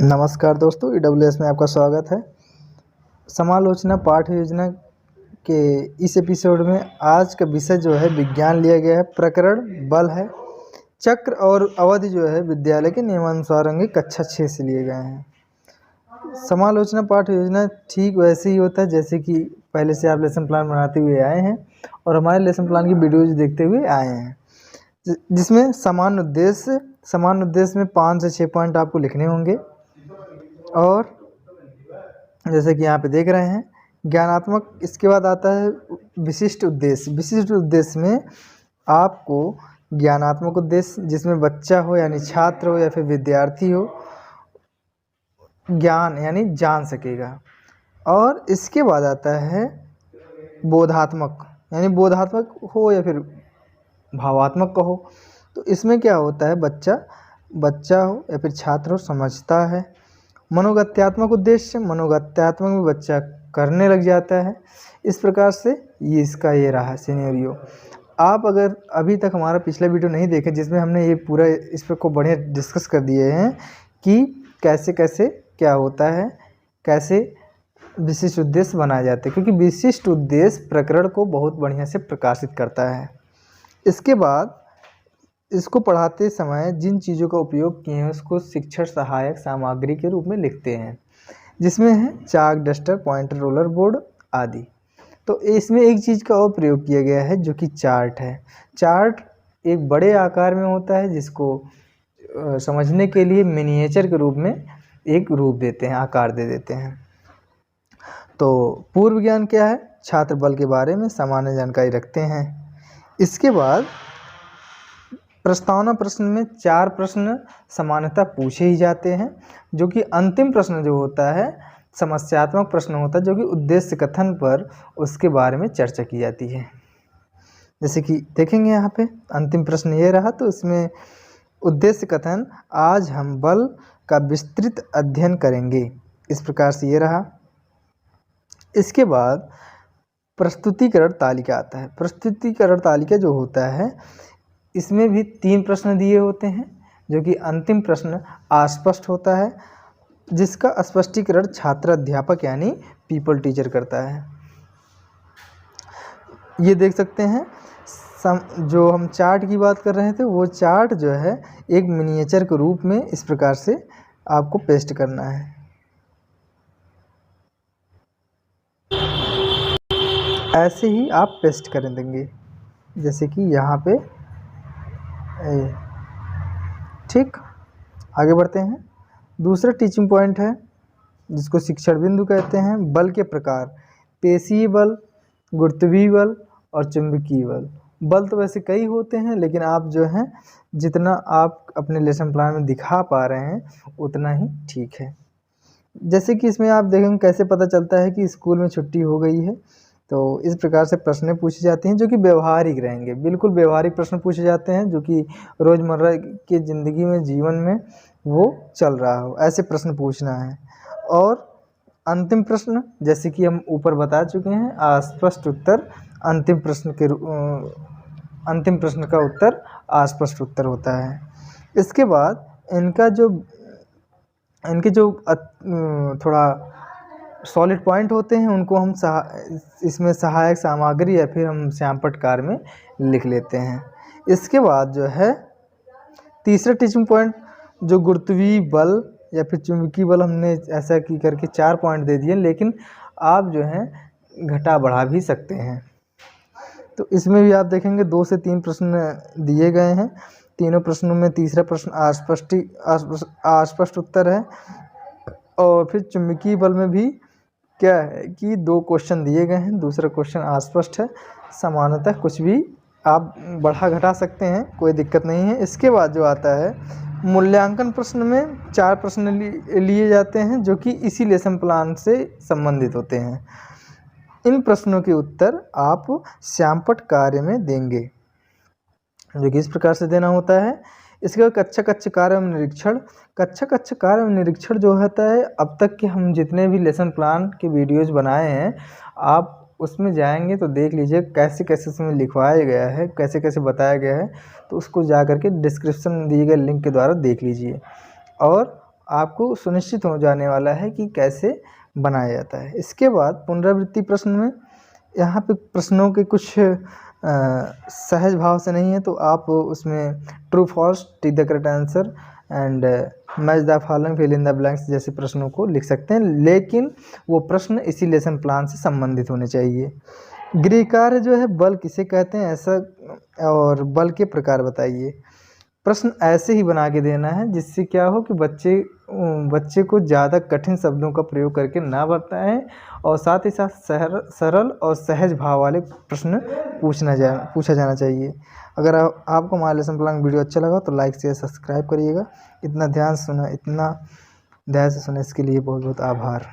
नमस्कार दोस्तों, EWS में आपका स्वागत है। समालोचना पाठ्य योजना के इस एपिसोड में आज का विषय जो है विज्ञान लिया गया है। प्रकरण बल है। चक्र और अवधि जो है विद्यालय के नियमानुसार होंगे, कक्षा 6 से लिए गए हैं। समालोचना पाठ्य योजना ठीक वैसे ही होता है जैसे कि पहले से आप लेसन प्लान बनाते हुए आए हैं और हमारे लेसन प्लान की वीडियोज देखते हुए आए हैं, जिसमें सामान्य उद्देश्य में 5 से 6 पॉइंट आपको लिखने होंगे। और जैसे कि यहाँ पे देख रहे हैं ज्ञानात्मक, इसके बाद आता है विशिष्ट उद्देश्य। विशिष्ट उद्देश्य में आपको ज्ञानात्मक उद्देश्य जिसमें बच्चा हो यानी छात्र हो या फिर विद्यार्थी हो ज्ञान यानी जान सकेगा। और इसके बाद आता है बोधात्मक, यानी बोधात्मक हो या फिर भावात्मक कहो। तो इसमें क्या होता है, बच्चा हो या फिर छात्र हो समझता है। मनोगत्यात्मक उद्देश्य, मनोगत्यात्मक में बच्चा करने लग जाता है। इस प्रकार से ये इसका ये रहा सिनेरियो। आप अगर अभी तक हमारा पिछला वीडियो नहीं देखे जिसमें हमने ये पूरा इस पर को बढ़िया डिस्कस कर दिए हैं कि कैसे कैसे क्या होता है, कैसे विशिष्ट उद्देश्य बनाए जाते हैं, क्योंकि विशिष्ट उद्देश्य प्रकरण को बहुत बढ़िया से प्रकाशित करता है। इसके बाद इसको पढ़ाते समय जिन चीज़ों का उपयोग किए हैं उसको शिक्षण सहायक सामग्री के रूप में लिखते हैं, जिसमें है चाक, डस्टर, पॉइंटर, रोलर, बोर्ड आदि। तो इसमें एक चीज़ का और प्रयोग किया गया है जो कि चार्ट है। चार्ट एक बड़े आकार में होता है जिसको समझने के लिए मिनिएचर के रूप में एक रूप देते हैं, आकार दे देते हैं। तो पूर्व ज्ञान क्या है, छात्र बल के बारे में सामान्य जानकारी रखते हैं। इसके बाद प्रस्तावना प्रश्न में 4 प्रश्न सामान्यतः पूछे ही जाते हैं, जो कि अंतिम प्रश्न जो होता है समस्यात्मक प्रश्न होता है, जो कि उद्देश्य कथन पर उसके बारे में चर्चा की जाती है। जैसे कि देखेंगे यहाँ पे अंतिम प्रश्न ये रहा, तो इसमें उद्देश्य कथन, आज हम बल का विस्तृत अध्ययन करेंगे, इस प्रकार से ये रहा। इसके बाद प्रस्तुतिकरण तालिका आता है। प्रस्तुतिकरण तालिका जो होता है इसमें भी 3 प्रश्न दिए होते हैं, जो कि अंतिम प्रश्न अस्पष्ट होता है, जिसका स्पष्टीकरण छात्र अध्यापक यानी पीपल टीचर करता है। ये देख सकते हैं जो हम चार्ट की बात कर रहे थे, वो चार्ट जो है एक मिनिएचर के रूप में इस प्रकार से आपको पेस्ट करना है। ऐसे ही आप पेस्ट कर देंगे, जैसे कि यहाँ पे। ठीक, आगे बढ़ते हैं। दूसरा टीचिंग पॉइंट है जिसको शिक्षण बिंदु कहते हैं। बल के प्रकार, पेशीय बल, गुरुत्वीय बल और चुंबकीय बल। बल तो वैसे कई होते हैं, लेकिन आप जो हैं जितना आप अपने लेसन प्लान में दिखा पा रहे हैं उतना ही ठीक है। जैसे कि इसमें आप देखेंगे कैसे पता चलता है कि स्कूल में छुट्टी हो गई है। तो इस प्रकार से प्रश्न पूछे जाते हैं जो कि व्यवहारिक रहेंगे, बिल्कुल व्यवहारिक प्रश्न पूछे जाते हैं जो कि रोज़मर्रा की ज़िंदगी में, जीवन में वो चल रहा हो, ऐसे प्रश्न पूछना है। और अंतिम प्रश्न, जैसे कि हम ऊपर बता चुके हैं, अस्पष्ट उत्तर अंतिम प्रश्न का उत्तर अस्पष्ट उत्तर होता है। इसके बाद इनके जो थोड़ा सॉलिड पॉइंट होते हैं उनको हम इसमें सहायक सामग्री या फिर हम श्यामपटकार में लिख लेते हैं। इसके बाद जो है तीसरा टीचिंग पॉइंट, जो गुरुत्वीय बल या फिर चुंबकीय बल, हमने ऐसा की करके 4 पॉइंट दे दिए, लेकिन आप जो हैं घटा बढ़ा भी सकते हैं। तो इसमें भी आप देखेंगे 2 से 3 प्रश्न दिए गए हैं। तीनों प्रश्नों में तीसरा प्रश्न अस्पष्ट उत्तर है। और फिर चुंबकीय बल में भी क्या है कि 2 क्वेश्चन दिए गए हैं, दूसरा क्वेश्चन अस्पष्ट है। सामान्यतः कुछ भी आप बढ़ा घटा सकते हैं, कोई दिक्कत नहीं है। इसके बाद जो आता है मूल्यांकन प्रश्न में 4 प्रश्न लिए जाते हैं जो कि इसी लेसन प्लान से संबंधित होते हैं। इन प्रश्नों के उत्तर आप श्यामपट कार्य में देंगे, जो कि इस प्रकार से देना होता है। इसके बाद कक्षा कार्य एवं निरीक्षण। कक्षा कार्य एवं निरीक्षण जो होता है, अब तक के हम जितने भी लेसन प्लान के वीडियोज़ बनाए हैं, आप उसमें जाएंगे तो देख लीजिए कैसे कैसे उसमें लिखवाया गया है, कैसे कैसे बताया गया है। तो उसको जा करके डिस्क्रिप्शन दिए गए लिंक के द्वारा देख लीजिए। और आपको सुनिश्चित हो जाने वाला है कि कैसे बनाया जाता है। इसके बाद पुनरावृत्ति प्रश्न में यहाँ पे प्रश्नों के कुछ सहज भाव से नहीं है, तो आप उसमें true false, tick the correct answer and match the following, fill in the blanks जैसे प्रश्नों को लिख सकते हैं, लेकिन वो प्रश्न इसी लेसन प्लान से संबंधित होने चाहिए। गृह कार्य जो है बल किसे कहते हैं ऐसा, और बल के प्रकार बताइए। प्रश्न ऐसे ही बना के देना है जिससे क्या हो कि बच्चे को ज़्यादा कठिन शब्दों का प्रयोग करके ना बताएं, और साथ ही साथ सरल और सहज भाव वाले प्रश्न पूछा जाना चाहिए। अगर आपको हमारा लेसन प्लान वीडियो अच्छा लगा तो लाइक शेयर सब्सक्राइब करिएगा। इतना ध्यान से सुना इसके लिए बहुत बहुत आभार।